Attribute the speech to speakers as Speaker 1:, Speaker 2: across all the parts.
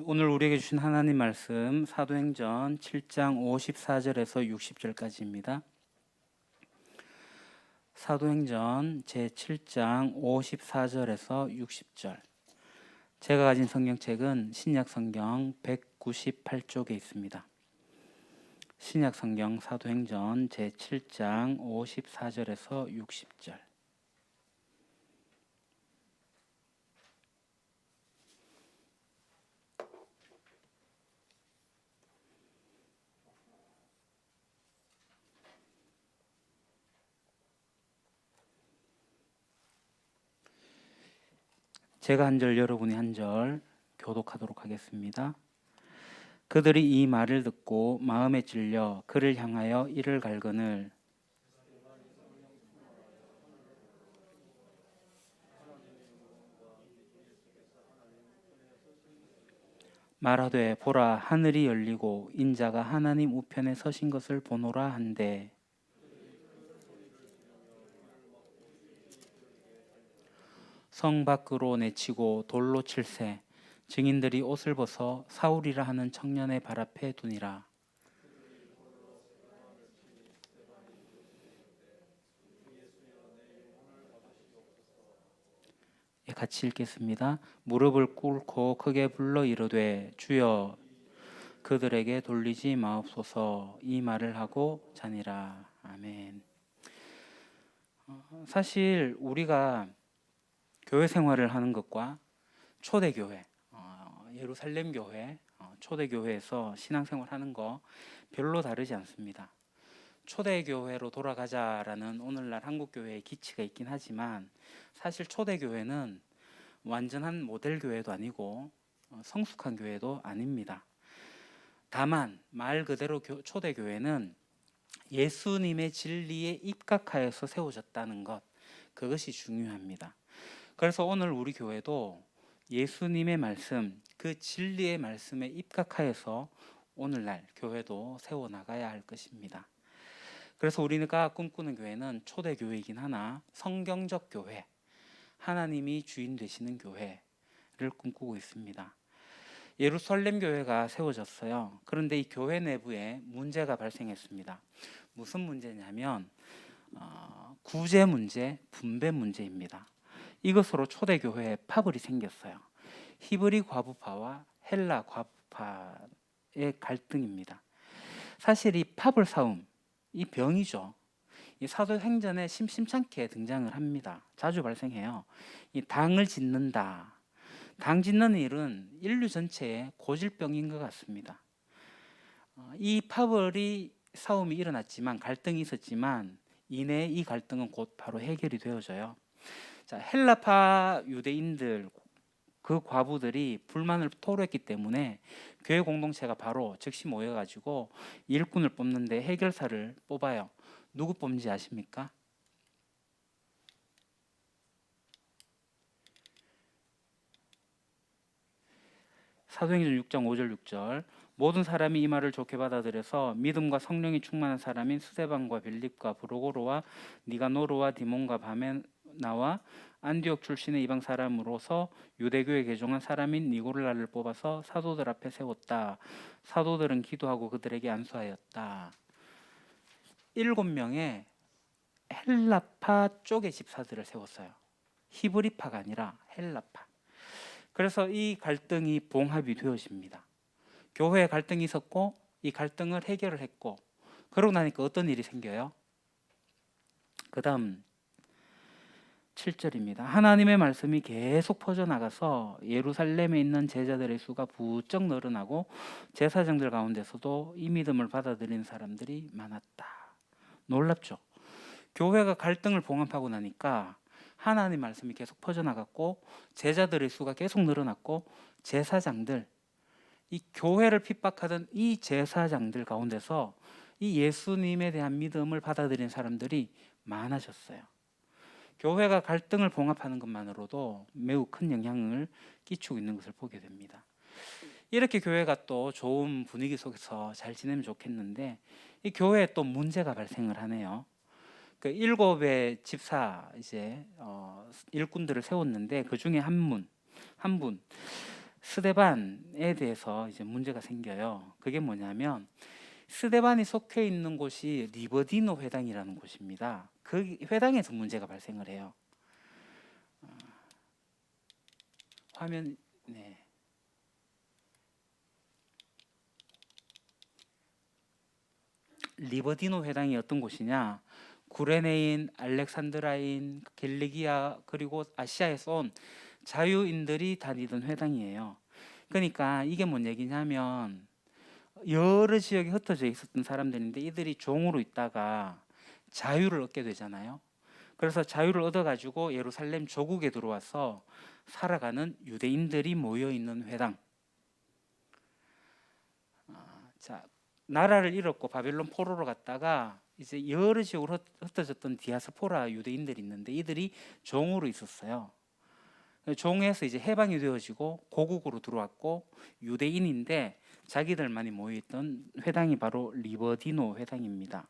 Speaker 1: 오늘 우리에게 주신 하나님 말씀 사도행전 7장 54절에서 60절까지입니다. 사도행전 제7장 54절에서 60절. 제가 가진 성경책은 신약성경 198쪽에 있습니다. 신약성경 사도행전 제7장 54절에서 60절. 제가 한 절, 여러분이 한 절 교독하도록 하겠습니다. 그들이 이 말을 듣고 마음에 찔려 그를 향하여 이를 갈거늘 말하되 보라 하늘이 열리고 인자가 하나님 우편에 서신 것을 보노라 한데 성 밖으로 내치고 돌로 칠세 증인들이 옷을 벗어 사울이라 하는 청년의 발 앞에 두니라. 같이 읽겠습니다. 무릎을 꿇고 크게 불러 이르되 주여 그들에게 돌리지 마옵소서. 이 말을 하고 자니라. 아멘. 사실 우리가 교회 생활을 하는 것과 초대교회, 예루살렘 교회, 초대교회에서 신앙생활 하는 거 별로 다르지 않습니다. 초대교회로 돌아가자라는 오늘날 한국교회의 기치가 있긴 하지만 사실 초대교회는 완전한 모델교회도 아니고 성숙한 교회도 아닙니다. 다만 말 그대로 초대교회는 예수님의 진리에 입각하여서 세워졌다는 것, 그것이 중요합니다. 그래서 오늘 우리 교회도 예수님의 말씀, 그 진리의 말씀에 입각하여서 오늘날 교회도 세워나가야 할 것입니다. 그래서 우리가 꿈꾸는 교회는 초대교회이긴 하나 성경적 교회, 하나님이 주인 되시는 교회를 꿈꾸고 있습니다. 예루살렘 교회가 세워졌어요. 그런데 이 교회 내부에 문제가 발생했습니다. 무슨 문제냐면 구제 문제, 분배 문제입니다. 이것으로 초대교회에 파벌이 생겼어요. 히브리 과부파와 헬라 과부파의 갈등입니다. 사실 이 파벌 싸움, 이 병이죠. 이 사도행전에 심심찮게 등장을 합니다. 자주 발생해요. 이 당을 짓는다. 당 짓는 일은 인류 전체의 고질병인 것 같습니다. 이 파벌이 싸움이 일어났지만 갈등이 있었지만 이내 이 갈등은 곧 바로 해결이 되어져요. 자, 헬라파 유대인들 그 과부들이 불만을 토로했기 때문에 교회 공동체가 바로 즉시 모여가지고 일꾼을 뽑는데 해결사를 뽑아요. 누구 뽑는지 아십니까? 사도행전 6장 5절 6절 모든 사람이 이 말을 좋게 받아들여서 믿음과 성령이 충만한 사람인 스데반과 빌립과 브로고로와 니가노르와 디몬과 바메나와 안디옥 출신의 이방 사람으로서 유대교에 개종한 사람인 니고라를 뽑아서 사도들 앞에 세웠다. 사도들은 기도하고 그들에게 안수하였다. 7명의 헬라파 쪽의 집사들을 세웠어요. 히브리파가 아니라 헬라파. 그래서 이 갈등이 봉합이 되어집니다. 교회에 갈등이 있었고 이 갈등을 해결을 했고 그러고 나니까 어떤 일이 생겨요? 그 다음 7절입니다. 하나님의 말씀이 계속 퍼져나가서 예루살렘에 있는 제자들의 수가 부쩍 늘어나고 제사장들 가운데서도 이 믿음을 받아들인 사람들이 많았다. 놀랍죠? 교회가 갈등을 봉합하고 나니까 하나님 말씀이 계속 퍼져나갔고 제자들의 수가 계속 늘어났고 제사장들, 이 교회를 핍박하던 이 제사장들 가운데서 이 예수님에 대한 믿음을 받아들인 사람들이 많아졌어요. 교회가 갈등을 봉합하는 것만으로도 매우 큰 영향을 끼치고 있는 것을 보게 됩니다. 이렇게 교회가 또 좋은 분위기 속에서 잘 지내면 좋겠는데 이 교회에 또 문제가 발생을 하네요. 그 7의 집사 이제 일꾼들을 세웠는데 그 중에 한 분 스데반에 대해서 이제 문제가 생겨요. 그게 뭐냐면 스데반이 속해 있는 곳이 리버디노 회당이라는 곳입니다. 그 회당에서 문제가 발생을 해요. 화면 네. 리버디노 회당이 어떤 곳이냐? 구레네인, 알렉산드라인, 갤리기아 그리고 아시아에서 온 자유인들이 다니던 회당이에요. 그러니까 이게 뭔 얘기냐면 여러 지역에 흩어져 있었던 사람들인데 이들이 종으로 있다가 자유를 얻게 되잖아요. 그래서 자유를 얻어가지고 예루살렘 조국에 들어와서 살아가는 유대인들이 모여 있는 회당. 자, 나라를 잃었고 바벨론 포로로 갔다가 이제 여러 지역으로 흩어졌던 디아스포라 유대인들이 있는데 이들이 종으로 있었어요. 종에서 이제 해방이 되어지고 고국으로 들어왔고 유대인인데 자기들만이 모여있던 회당이 바로 리버디노 회당입니다.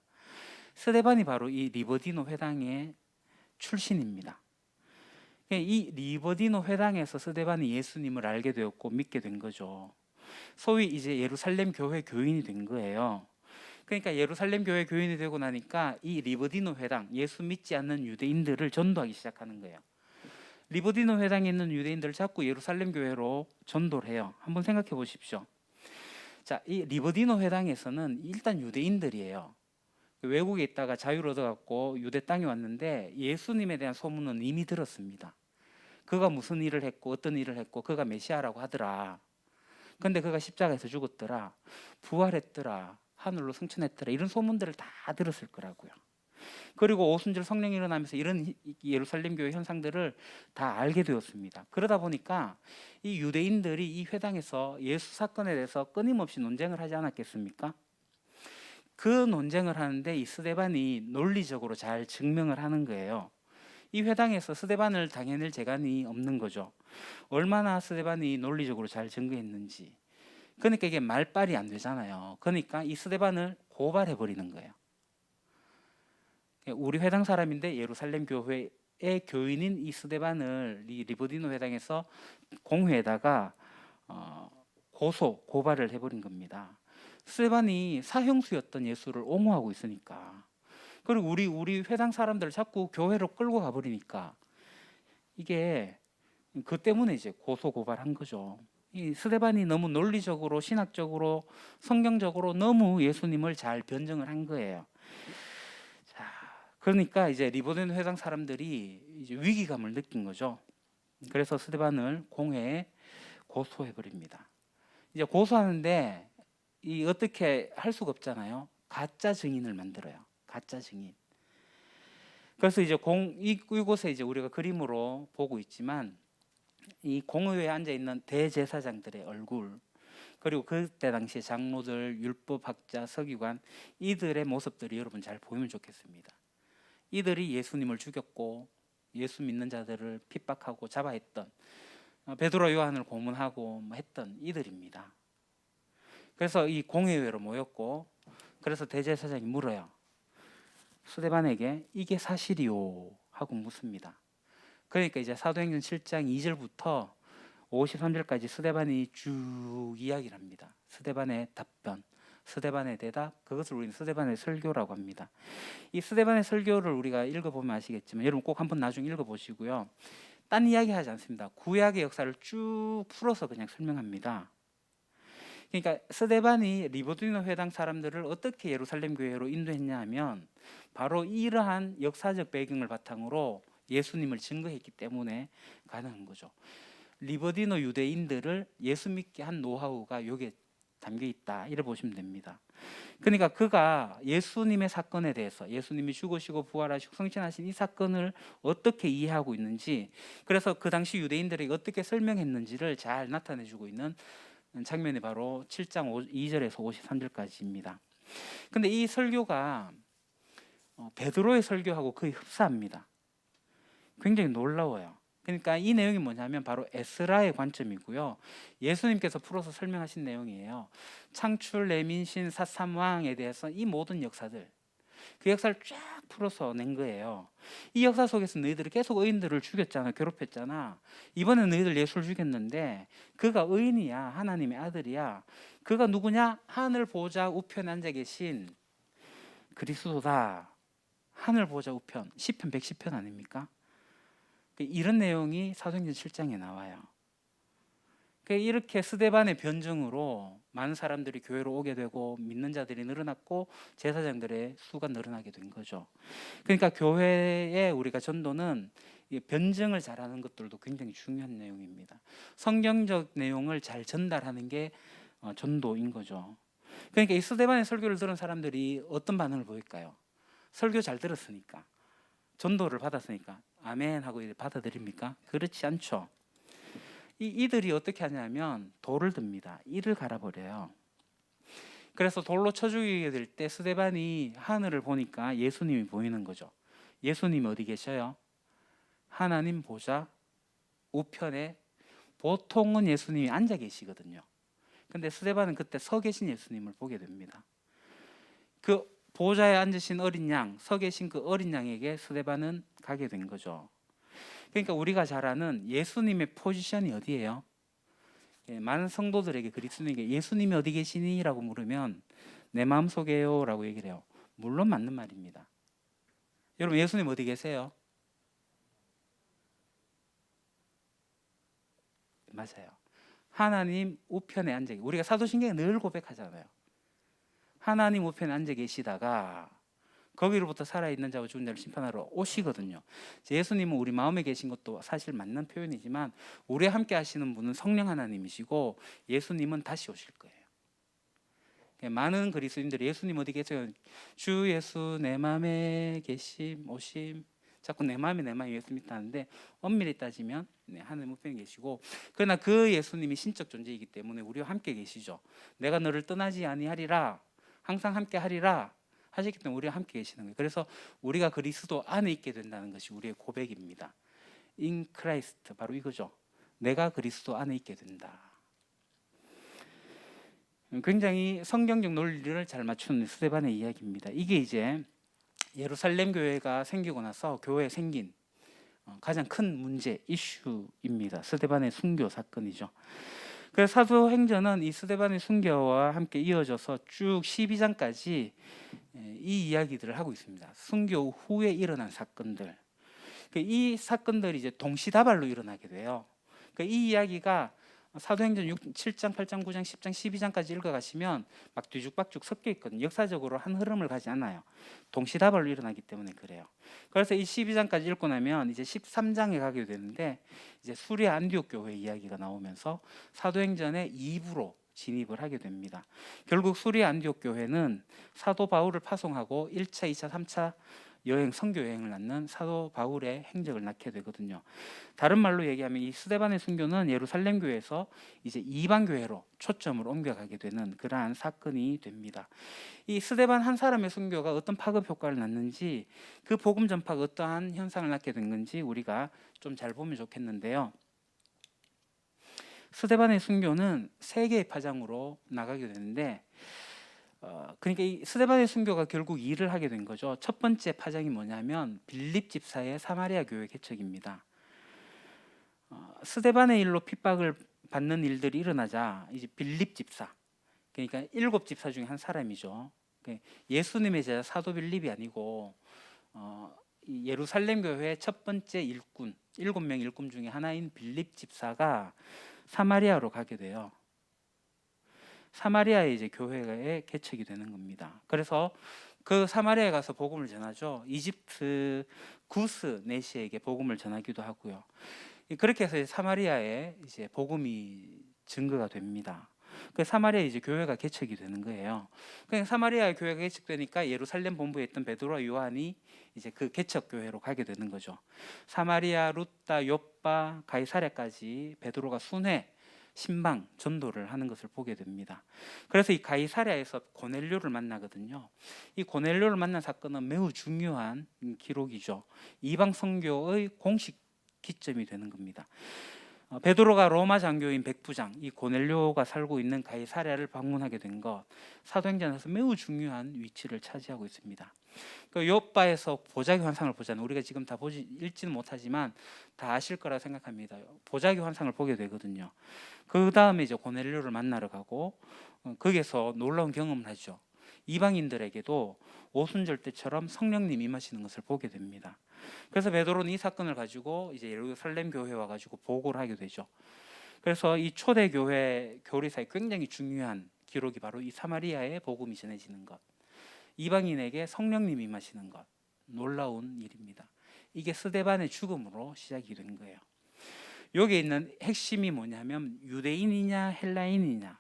Speaker 1: 스데반이 바로 이 리버디노 회당의 출신입니다. 이 리버디노 회당에서 스데반이 예수님을 알게 되었고 믿게 된 거죠. 소위 이제 예루살렘 교회 교인이 된 거예요. 그러니까 예루살렘 교회 교인이 되고 나니까 이 리버디노 회당, 예수 믿지 않는 유대인들을 전도하기 시작하는 거예요. 리버디노 회당에 있는 유대인들을 자꾸 예루살렘 교회로 전도를 해요. 한번 생각해 보십시오. 자, 이 리버디노 회당에서는 일단 유대인들이에요. 외국에 있다가 자유를 얻어갖고 유대 땅에 왔는데 예수님에 대한 소문은 이미 들었습니다. 그가 무슨 일을 했고 어떤 일을 했고 그가 메시아라고 하더라. 근데 그가 십자가에서 죽었더라. 부활했더라. 하늘로 승천했더라. 이런 소문들을 다 들었을 거라고요. 그리고 오순절 성령이 일어나면서 이런 예루살렘 교회 현상들을 다 알게 되었습니다. 그러다 보니까 이 유대인들이 이 회당에서 예수 사건에 대해서 끊임없이 논쟁을 하지 않았겠습니까? 그 논쟁을 하는데 이 스데반이 논리적으로 잘 증명을 하는 거예요. 이 회당에서 스데반을 당해낼 재간이 없는 거죠. 얼마나 스데반이 논리적으로 잘 증거했는지. 그러니까 이게 말빨이 안 되잖아요. 그러니까 이 스데반을 고발해 버리는 거예요. 우리 회당 사람인데 예루살렘 교회의 교인인 이 스데반을 이 리버디노 회당에서 공회에다가 고발을 해버린 겁니다. 스데반이 사형수였던 예수를 옹호하고 있으니까. 그리고 우리 회당 사람들을 자꾸 교회로 끌고 가버리니까 이게 그 때문에 이제 고소 고발한 거죠. 이 스데반이 너무 논리적으로 신학적으로 성경적으로 너무 예수님을 잘 변증을 한 거예요. 자, 그러니까 이제 리버디노 회당 사람들이 이제 위기감을 느낀 거죠. 그래서 스데반을 공회에 고소해 버립니다. 이제 고소하는데 이 어떻게 할 수가 없잖아요. 가짜 증인을 만들어요. 가짜 증인. 그래서 이제 이곳에 이제 우리가 그림으로 보고 있지만 이 공의회에 앉아 있는 대제사장들의 얼굴 그리고 그때 당시 장로들, 율법학자, 서기관 이들의 모습들이 여러분 잘 보이면 좋겠습니다. 이들이 예수님을 죽였고 예수 믿는 자들을 핍박하고 잡아했던 베드로 요한을 고문하고 했던 이들입니다. 그래서 이 공회회로 모였고 그래서 대제사장이 물어요. 스데반에게 이게 사실이요 하고 묻습니다. 그러니까 이제 사도행전 7장 2절부터 53절까지 스데반이 쭉 이야기를 합니다. 스데반의 답변, 스데반의 대답, 그것을 우리는 스데반의 설교라고 합니다. 이 스데반의 설교를 우리가 읽어보면 아시겠지만 여러분 꼭 한번 나중에 읽어보시고요. 딴 이야기 하지 않습니다. 구약의 역사를 쭉 풀어서 그냥 설명합니다. 그러니까 스데반이 리버디노 회당 사람들을 어떻게 예루살렘 교회로 인도했냐 하면 바로 이러한 역사적 배경을 바탕으로 예수님을 증거했기 때문에 가능한 거죠. 리버디노 유대인들을 예수 믿게 한 노하우가 여기에 담겨 있다 이래 보시면 됩니다. 그러니까 그가 예수님의 사건에 대해서 예수님이 죽으시고 부활하시고 성신하신 이 사건을 어떻게 이해하고 있는지 그래서 그 당시 유대인들에게 어떻게 설명했는지를 잘 나타내주고 있는 장면이 바로 7장 2절에서 53절까지입니다. 근데 이 설교가 베드로의 설교하고 거의 흡사합니다. 굉장히 놀라워요. 그러니까 이 내용이 뭐냐면 바로 에스라의 관점이고요. 예수님께서 풀어서 설명하신 내용이에요. 창출, 레민신, 사삼왕에 대해서 이 모든 역사들 그 역사를 쫙 풀어서 낸 거예요. 이 역사 속에서 너희들이 계속 의인들을 죽였잖아, 괴롭혔잖아. 이번에 너희들 예수를 죽였는데 그가 의인이야, 하나님의 아들이야. 그가 누구냐? 하늘 보좌 우편에 앉아 계신 그리스도다. 하늘 보좌 우편, 시편 110편 아닙니까? 이런 내용이 사도행전 7장에 나와요. 이렇게 스데반의 변증으로 많은 사람들이 교회로 오게 되고 믿는 자들이 늘어났고 제사장들의 수가 늘어나게 된 거죠. 그러니까 교회에 우리가 전도는 변증을 잘하는 것들도 굉장히 중요한 내용입니다. 성경적 내용을 잘 전달하는 게 전도인 거죠. 그러니까 이 스데반의 설교를 들은 사람들이 어떤 반응을 보일까요? 설교 잘 들었으니까, 전도를 받았으니까 아멘 하고 받아들입니까? 그렇지 않죠. 이들이 어떻게 하냐면 돌을 듭니다. 이를 갈아버려요. 그래서 돌로 쳐 죽이게 될 때 스데반이 하늘을 보니까 예수님이 보이는 거죠. 예수님이 어디 계셔요? 하나님 보좌 우편에. 보통은 예수님이 앉아 계시거든요. 근데 스데반은 그때 서 계신 예수님을 보게 됩니다. 그 보좌에 앉으신 어린 양, 서 계신 그 어린 양에게 스데반은 가게 된 거죠. 그러니까 우리가 잘 아는 예수님의 포지션이 어디예요? 많은 성도들에게 그리스도인에게 예수님이 어디 계시니? 라고 물으면 내 마음속에요 라고 얘기를 해요. 물론 맞는 말입니다. 여러분, 예수님 어디 계세요? 맞아요. 하나님 우편에 앉아 계세요. 우리가 사도신경에 늘 고백하잖아요. 하나님 우편에 앉아 계시다가 거기로부터 살아있는 자와 죽은 자를 심판하러 오시거든요. 예수님은 우리 마음에 계신 것도 사실 맞는 표현이지만 우리와 함께 하시는 분은 성령 하나님이시고 예수님은 다시 오실 거예요. 많은 그리스도인들이 예수님 어디 계세요? 주 예수 내 마음에 계심 오심. 자꾸 내 마음에 예수 믿다는데 엄밀히 따지면 하늘 우편에 계시고, 그러나 그 예수님이 신적 존재이기 때문에 우리와 함께 계시죠. 내가 너를 떠나지 아니하리라, 항상 함께 하리라 하셨기 때문에 우리와 함께 계시는 거예요. 그래서 우리가 그리스도 안에 있게 된다는 것이 우리의 고백입니다. In Christ, 바로 이거죠. 내가 그리스도 안에 있게 된다. 굉장히 성경적 논리를 잘 맞추는 스데반의 이야기입니다. 이게 이제 예루살렘 교회가 생기고 나서 교회에 생긴 가장 큰 문제, 이슈입니다. 스데반의 순교 사건이죠. 그래서 사도행전은 이 스데반의 순교와 함께 이어져서 쭉 12장까지 이 이야기들을 하고 있습니다. 순교 후에 일어난 사건들. 이 사건들이 이제 동시다발로 일어나게 돼요. 이 이야기가 사도행전 7장, 8장, 9장, 10장, 12장까지 읽어가시면 막 뒤죽박죽 섞여 있거든요. 역사적으로 한 흐름을 가지 않아요. 동시다발로 일어나기 때문에 그래요. 그래서 이 12장까지 읽고 나면 이제 13장에 가게 되는데 이제 수리 안디옥 교회 이야기가 나오면서 사도행전의 2부로 진입을 하게 됩니다. 결국 수리 안디옥 교회는 사도 바울을 파송하고 1차, 2차, 3차 선교 여행을 낳는 사도 바울의 행적을 낳게 되거든요. 다른 말로 얘기하면 이 스데반의 순교는 예루살렘 교회에서 이제 이방 교회로 초점을 옮겨가게 되는 그러한 사건이 됩니다. 이 스데반 한 사람의 순교가 어떤 파급 효과를 낳는지, 그 복음 전파가 어떠한 현상을 낳게 된 건지 우리가 좀 잘 보면 좋겠는데요. 스데반의 순교는 세 개의 파장으로 나가게 되는데, 그러니까 이 스데반의 순교가 결국 일을 하게 된 거죠. 첫 번째 파장이 뭐냐면 빌립 집사의 사마리아 교회 개척입니다. 스데반의 일로 핍박을 받는 일들이 일어나자 이제 빌립 집사, 그러니까 7 집사 중에 한 사람이죠. 예수님의 제자 사도 빌립이 아니고 예루살렘 교회의 첫 번째 일꾼, 7명 일꾼 중에 하나인 빌립 집사가 사마리아로 가게 돼요. 사마리아에 이제 교회에 개척이 되는 겁니다. 그래서 그 사마리아에 가서 복음을 전하죠. 이집트 구스 네시에게 복음을 전하기도 하고요. 그렇게 해서 사마리아에 이제 복음이 증거가 됩니다. 그 사마리아에 이제 교회가 개척이 되는 거예요. 그냥 사마리아에 교회가 개척되니까 예루살렘 본부에 있던 베드로와 요한이 이제 그 개척 교회로 가게 되는 거죠. 사마리아, 루따, 요빠, 가이사랴까지 베드로가 순회 신방 전도를 하는 것을 보게 됩니다. 그래서 이 가이사랴에서 고넬료를 만나거든요. 이 고넬료를 만난 사건은 매우 중요한 기록이죠. 이방 선교의 공식 기점이 되는 겁니다. 베드로가 로마 장교인 백부장 이 고넬료가 살고 있는 가이사랴를 방문하게 된 것, 사도행전에서 매우 중요한 위치를 차지하고 있습니다. 그 요바에서 보자기 환상을 보잖아요. 우리가 지금 다 보지 읽지는 못하지만 다 아실 거라 생각합니다. 보자기 환상을 보게 되거든요. 그 다음에 이제 고넬료를 만나러 가고 거기에서 놀라운 경험을 하죠. 이방인들에게도 오순절 때처럼 성령님 임하시는 것을 보게 됩니다. 그래서 베드로는 이 사건을 가지고 이제 예루살렘 교회에 와가지고 보고를 하게 되죠. 그래서 이 초대 교회 교리사에 굉장히 중요한 기록이 바로 이 사마리아의 복음이 전해지는 것, 이방인에게 성령님 임하시는 것, 놀라운 일입니다. 이게 스데반의 죽음으로 시작이 된 거예요. 여기에 있는 핵심이 뭐냐면 유대인이냐 헬라인이냐.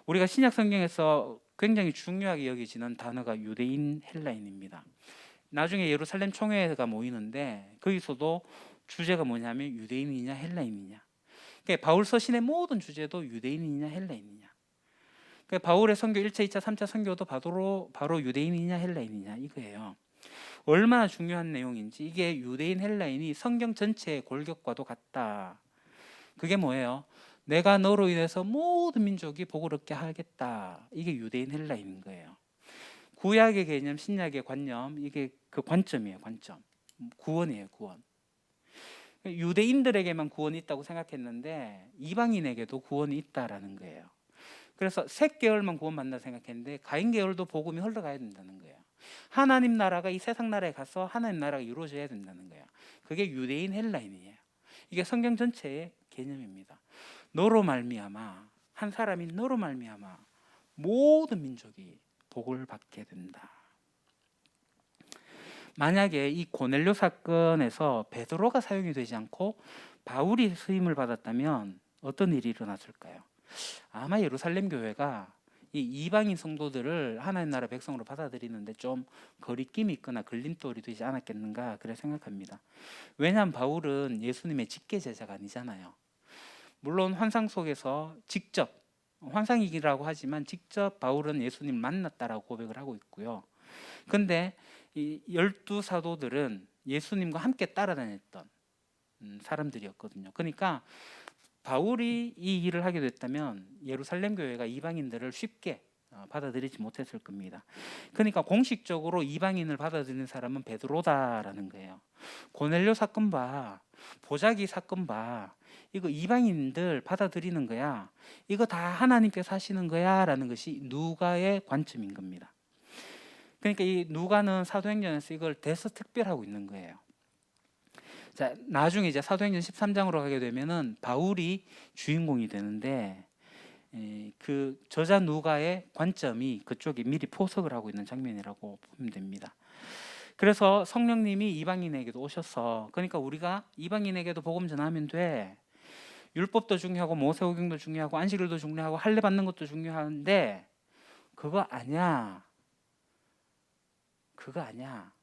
Speaker 1: 우리가 신약 성경에서 굉장히 중요하게 여겨지는 단어가 유대인 헬라인입니다. 나중에 예루살렘 총회가 모이는데 거기서도 주제가 뭐냐면 유대인이냐 헬라인이냐. 그러니까 바울 서신의 모든 주제도 유대인이냐 헬라인이냐. 그러니까 바울의 선교 1차, 2차, 3차 선교도 바로 유대인이냐 헬라인이냐 이거예요. 얼마나 중요한 내용인지. 이게 유대인 헬라인이 성경 전체의 골격과도 같다. 그게 뭐예요? 내가 너로 인해서 모든 민족이 복을 얻게 하겠다. 이게 유대인 헬라인인 거예요. 구약의 개념, 신약의 관념, 이게 그 관점이에요. 관점. 구원이에요. 구원. 유대인들에게만 구원이 있다고 생각했는데 이방인에게도 구원이 있다라는 거예요. 그래서 셋 계열만 구원받는다 생각했는데 가인 계열도 복음이 흘러가야 된다는 거예요. 하나님 나라가 이 세상 나라에 가서 하나님 나라가 이루어져야 된다는 거예요. 그게 유대인 헬라인이에요. 이게 성경 전체의 개념입니다. 너로 말미암아, 한 사람이 너로 말미암아 모든 민족이 복을 받게 된다. 만약에 이 고넬료 사건에서 베드로가 사용이 되지 않고 바울이 쓰임을 받았다면 어떤 일이 일어났을까요? 아마 예루살렘 교회가 이 이방인 성도들을 하나님 나라 백성으로 받아들이는데 좀 거리낌이 있거나 걸림돌이 되지 않았겠는가 그래 생각합니다. 왜냐하면 바울은 예수님의 직계 제자가 아니잖아요. 물론 환상 속에서 직접, 환상이라고 하지만 직접 바울은 예수님 만났다라고 고백을 하고 있고요. 근데 이 12사도들은 예수님과 함께 따라다녔던 사람들이었거든요. 그러니까 바울이 이 일을 하게 됐다면 예루살렘 교회가 이방인들을 쉽게 받아들이지 못했을 겁니다. 그러니까 공식적으로 이방인을 받아들이는 사람은 베드로다라는 거예요. 고넬료 사건 봐, 보자기 사건 봐, 이거 이방인들 받아들이는 거야. 이거 다 하나님께서 하시는 거야라는 것이 누가의 관점인 겁니다. 그러니까 이 누가는 사도행전에서 이걸 대서특별하고 있는 거예요. 자, 나중에 이제 사도행전 13장으로 가게 되면은 바울이 주인공이 되는데 그 저자 누가의 관점이 그쪽에 미리 포석을 하고 있는 장면이라고 보면 됩니다. 그래서 성령님이 이방인에게도 오셔서, 그러니까 우리가 이방인에게도 복음 전하면 돼. 율법도 중요하고 모세오경도 중요하고 안식일도 중요하고 할례 받는 것도 중요한데 그거 아니야. 그거 아니야.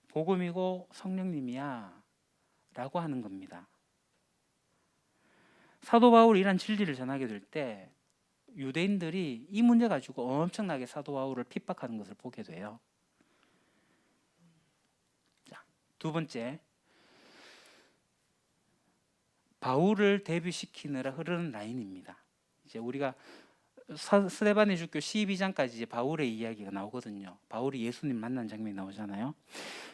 Speaker 1: 복음이고 성령님이야. 라고 하는 겁니다. 사도 바울이 이런 진리를 전하게 될 때 유대인들이 이 문제 가지고 엄청나게 사도 바울을 핍박하는 것을 보게 돼요. 자, 두 번째, 바울을 대비시키느라 흐르는 라인입니다. 이제 우리가 스데반의 주교 12장까지 이제 바울의 이야기가 나오거든요. 바울이 예수님 만난 장면이 나오잖아요.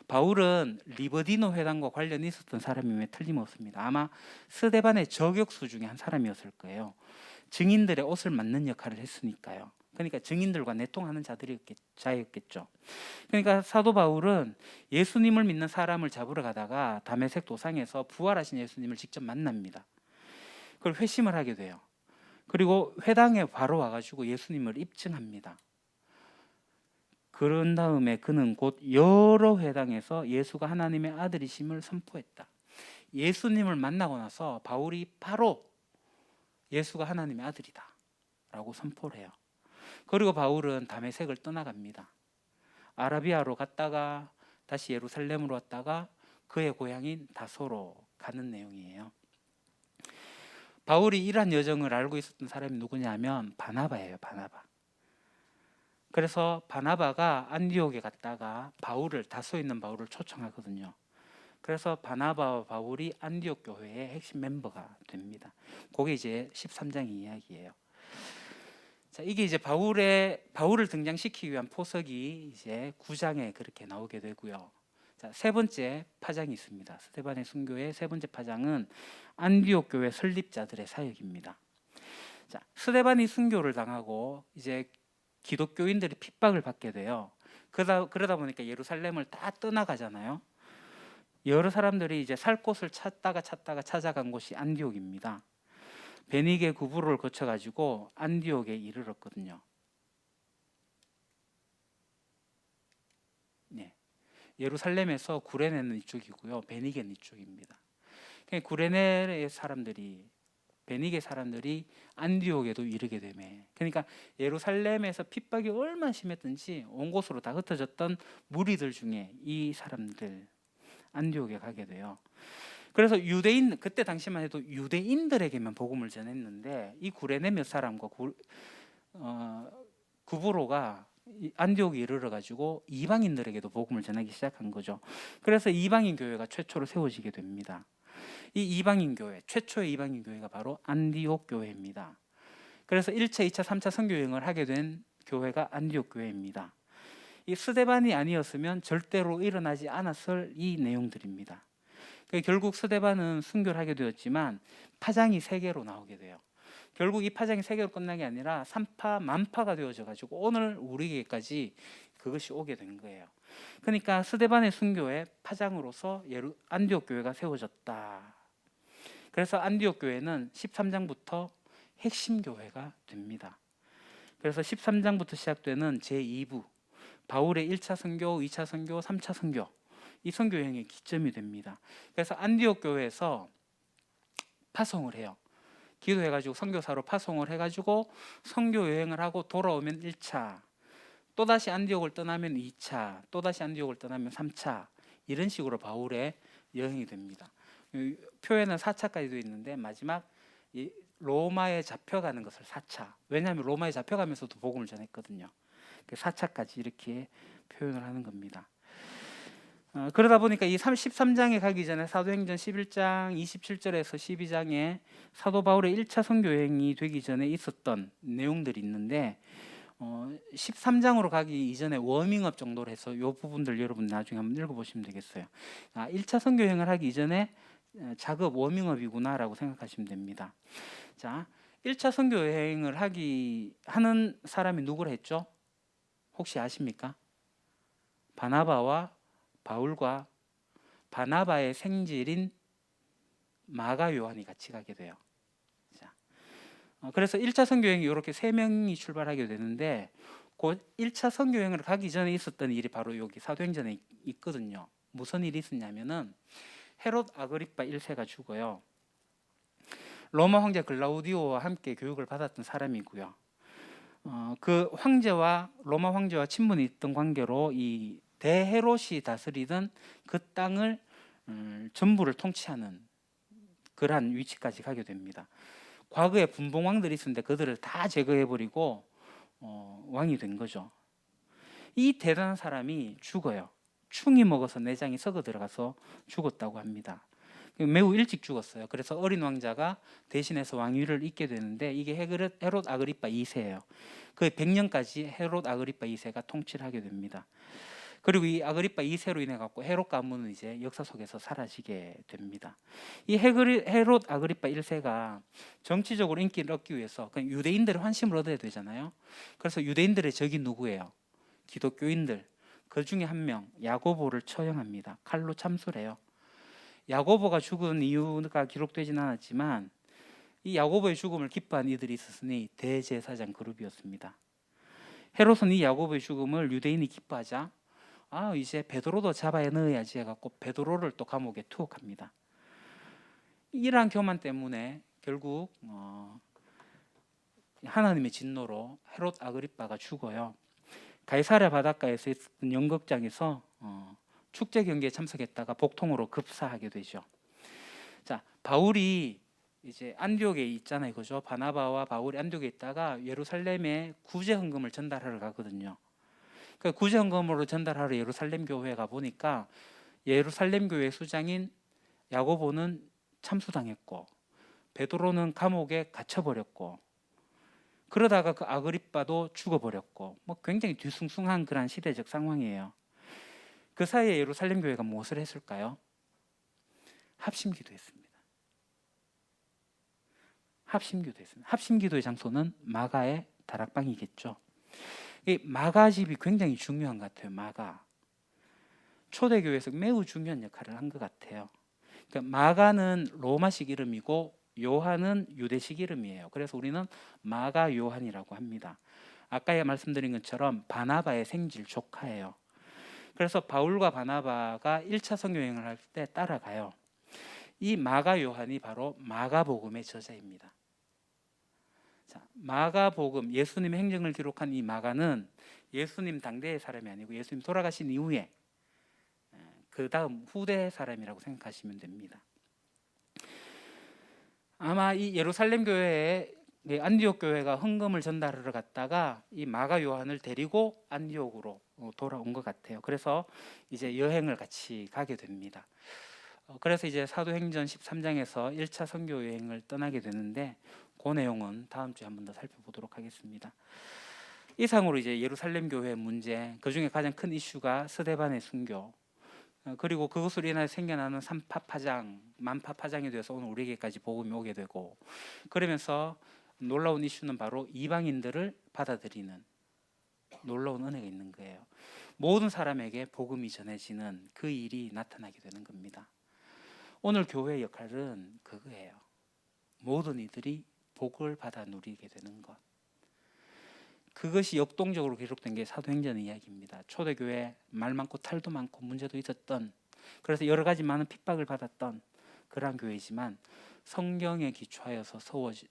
Speaker 1: 바울은 리버디노 회당과 관련이 있었던 사람임에 틀림없습니다. 아마 스데반의 저격수 중에 한 사람이었을 거예요. 증인들의 옷을 맡는 역할을 했으니까요. 그러니까 증인들과 내통하는 자였겠죠. 그러니까 사도 바울은 예수님을 믿는 사람을 잡으러 가다가 다메섹 도상에서 부활하신 예수님을 직접 만납니다. 그걸 회심을 하게 돼요. 그리고 회당에 바로 와가지고 예수님을 입증합니다. 그런 다음에 그는 곧 여러 회당에서 예수가 하나님의 아들이심을 선포했다. 예수님을 만나고 나서 바울이 바로 예수가 하나님의 아들이다 라고 선포를 해요. 그리고 바울은 다메섹을 떠나갑니다. 아라비아로 갔다가 다시 예루살렘으로 왔다가 그의 고향인 다소로 가는 내용이에요. 바울이 이러한 여정을 알고 있었던 사람이 누구냐면 바나바예요. 바나바. 그래서 바나바가 안디옥에 갔다가 다소에 있는 바울을 초청하거든요. 그래서 바나바와 바울이 안디옥 교회의 핵심 멤버가 됩니다. 그게 이제 13장 이야기예요. 자, 이게 이제 바울을 등장시키기 위한 포석이 이제 9장에 그렇게 나오게 되고요. 자, 세 번째 파장이 있습니다. 스데반의 순교의 세 번째 파장은 안디옥 교회 설립자들의 사역입니다. 자, 스데반이 순교를 당하고 이제 기독교인들이 핍박을 받게 돼요. 그러다 보니까 예루살렘을 다 떠나가잖아요. 여러 사람들이 이제 살 곳을 찾다가 찾아간 곳이 안디옥입니다. 베니게 구부로를 거쳐가지고 안디옥에 이르렀거든요. 네. 예루살렘에서 구레네는 이쪽이고요. 베니게는 이쪽입니다. 구레네의 사람들이 베니게 사람들이 안디옥에도 이르게 되매, 그러니까 예루살렘에서 핍박이 얼마나 심했든지 온 곳으로 다 흩어졌던 무리들 중에 이 사람들 안디옥에 가게 돼요. 그래서 그때 당시만 해도 유대인들에게만 복음을 전했는데 이 구레네 몇 사람과 구브로가 안디옥에 이르러 가지고 이방인들에게도 복음을 전하기 시작한 거죠. 그래서 이방인 교회가 최초로 세워지게 됩니다. 이 이방인 교회, 최초의 이방인 교회가 바로 안디옥 교회입니다. 그래서 1차, 2차, 3차 선교 여행을 하게 된 교회가 안디옥 교회입니다. 이 스데반이 아니었으면 절대로 일어나지 않았을 이 내용들입니다. 결국 스데반은 순교를 하게 되었지만 파장이 3개로 나오게 돼요. 결국 이 파장이 3개로 끝난 게 아니라 3파, 만파가 되어져 가지고 오늘 우리에게까지 그것이 오게 된 거예요. 그러니까 스데반의 순교의 파장으로서 안디옥 교회가 세워졌다. 그래서 안디옥 교회는 13장부터 핵심 교회가 됩니다. 그래서 13장부터 시작되는 제2부 바울의 1차 선교, 2차 선교, 3차 선교, 이 선교 여행의 기점이 됩니다. 그래서 안디옥 교회에서 파송을 해요. 기도해가지고 선교사로 파송을 해가지고 선교 여행을 하고 돌아오면 1차, 또다시 안디옥을 떠나면 2차, 또다시 안디옥을 떠나면 3차, 이런 식으로 바울의 여행이 됩니다. 표에는 4차까지 되어 있는데 마지막 로마에 잡혀가는 것을 4차, 왜냐하면 로마에 잡혀가면서도 복음을 전했거든요. 4차까지 이렇게 표현을 하는 겁니다. 그러다 보니까 이 13장에 가기 전에 사도행전 11장 27절에서 12장에 사도 바울의 1차 선교 여행이 되기 전에 있었던 내용들이 있는데 13장으로 가기 이전에 워밍업 정도로 해서 이 부분들 여러분 나중에 한번 읽어보시면 되겠어요. 1차 선교 여행을 하기 이전에 작업 워밍업이구나라고 생각하시면 됩니다. 자, 1차 선교 여행을 하는 사람이 누구라 했죠? 혹시 아십니까? 바나바와 바울과 바나바의 생질인 마가 요한이 같이 가게 돼요. 자, 그래서 1차 선교여행이 이렇게 3명이 출발하게 되는데 그 1차 선교여행을 가기 전에 있었던 일이 바로 여기 사도행전에 있거든요. 무슨 일이 있었냐면은 헤롯 아그리파 1세가 죽어요. 로마 황제 글라우디오와 함께 교육을 받았던 사람이고요. 그 로마 황제와 친분이 있던 관계로 이 대헤롯이 다스리던 그 땅을 전부를 통치하는 그러한 위치까지 가게 됩니다. 과거에 분봉왕들이 있었는데 그들을 다 제거해버리고 왕이 된 거죠. 이 대단한 사람이 죽어요. 충이 먹어서 내장이 썩어 들어가서 죽었다고 합니다. 매우 일찍 죽었어요. 그래서 어린 왕자가 대신해서 왕위를 잇게 되는데 이게 헤롯 아그리파 2세예요. 그 100년까지 헤롯 아그리파 2세가 통치를 하게 됩니다. 그리고 이 아그리파 2세로 인해 갖고 헤롯 가문은 이제 역사 속에서 사라지게 됩니다. 이 헤롯 아그리파 1세가 정치적으로 인기를 얻기 위해서 유대인들의 환심을 얻어야 되잖아요. 그래서 유대인들의 적이 누구예요? 기독교인들. 그 중에 한 명 야고보를 처형합니다. 칼로 참수를 해요. 야고보가 죽은 이유가 기록되지는 않았지만 이 야고보의 죽음을 기뻐한 이들이 있었으니 대제사장 그룹이었습니다. 헤롯은 이 야고보의 죽음을 유대인이 기뻐하자 이제 베드로도 잡아야 넣어야지 해갖고 베드로를 또 감옥에 투옥합니다. 이러한 교만 때문에 결국 하나님의 진노로 헤롯 아그리파가 죽어요. 가이사랴 바닷가에서 있었던 연극장에서 축제 경기에 참석했다가 복통으로 급사하게 되죠. 자, 바울이 이제 안디옥에 있잖아요, 그죠? 바나바와 바울이 안디옥에 있다가 예루살렘에 구제 헌금을 전달하러 가거든요. 그 구제 헌금으로 전달하러 예루살렘 교회에 가 보니까 예루살렘 교회 수장인 야고보는 참수당했고 베드로는 감옥에 갇혀버렸고 그러다가 그 아그리빠도 죽어버렸고 뭐 굉장히 뒤숭숭한 그런 시대적 상황이에요. 그 사이에 예루살렘 교회가 무엇을 했을까요? 합심기도했습니다. 합심기도의 장소는 마가의 다락방이겠죠. 이 마가집이 굉장히 중요한 것 같아요. 마가 초대교회에서 매우 중요한 역할을 한 것 같아요. 그러니까 마가는 로마식 이름이고 요한은 유대식 이름이에요. 그래서 우리는 마가 요한이라고 합니다. 아까 말씀드린 것처럼 바나바의 생질 조카예요. 그래서 바울과 바나바가 1차 선교여행을 할 때 따라가요. 이 마가 요한이 바로 마가복음의 저자입니다. 자, 마가복음, 예수님의 행적을 기록한 이 마가는 예수님 당대의 사람이 아니고 예수님 돌아가신 이후에 그 다음 후대 사람이라고 생각하시면 됩니다. 아마 이 예루살렘 교회에 안디옥 교회가 헌금을 전달하러 갔다가 이 마가 요한을 데리고 안디옥으로 돌아온 것 같아요. 그래서 이제 여행을 같이 가게 됩니다. 그래서 이제 사도행전 13장에서 1차 선교 여행을 떠나게 되는데 그 내용은 다음 주에 한 번 더 살펴보도록 하겠습니다. 이상으로 이제 예루살렘 교회 문제, 그 중에 가장 큰 이슈가 스데반의 순교, 그리고 그것으로 인하여 생겨나는 삼파파장, 만파파장이 되어서 오늘 우리에게까지 복음이 오게 되고, 그러면서 놀라운 이슈는 바로 이방인들을 받아들이는 놀라운 은혜가 있는 거예요. 모든 사람에게 복음이 전해지는 그 일이 나타나게 되는 겁니다. 오늘 교회의 역할은 그거예요. 모든 이들이 복을 받아 누리게 되는 것. 그것이 역동적으로 기록된 게 사도행전의 이야기입니다. 초대교회 말 많고 탈도 많고 문제도 있었던, 그래서 여러 가지 많은 핍박을 받았던 그러한 교회지만 성경에 기초하여서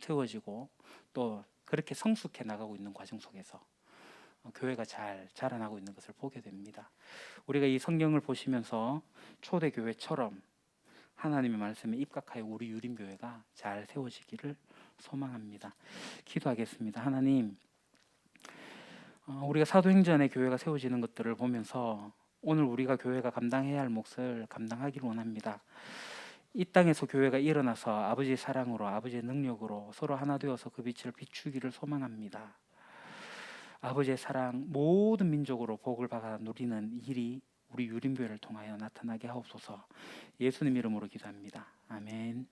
Speaker 1: 세워지고 또 그렇게 성숙해 나가고 있는 과정 속에서 교회가 잘 자라나고 있는 것을 보게 됩니다. 우리가 이 성경을 보시면서 초대교회처럼 하나님의 말씀에 입각하여 우리 유림교회가 잘 세워지기를 소망합니다. 기도하겠습니다. 하나님, 우리가 사도행전의 교회가 세워지는 것들을 보면서 오늘 우리가 교회가 감당해야 할 몫을 감당하기를 원합니다. 이 땅에서 교회가 일어나서 아버지의 사랑으로, 아버지의 능력으로 서로 하나 되어서 그 빛을 비추기를 소망합니다. 아버지의 사랑, 모든 민족으로 복을 받아 누리는 일이 우리 유림교회를 통하여 나타나게 하옵소서. 예수님 이름으로 기도합니다. 아멘.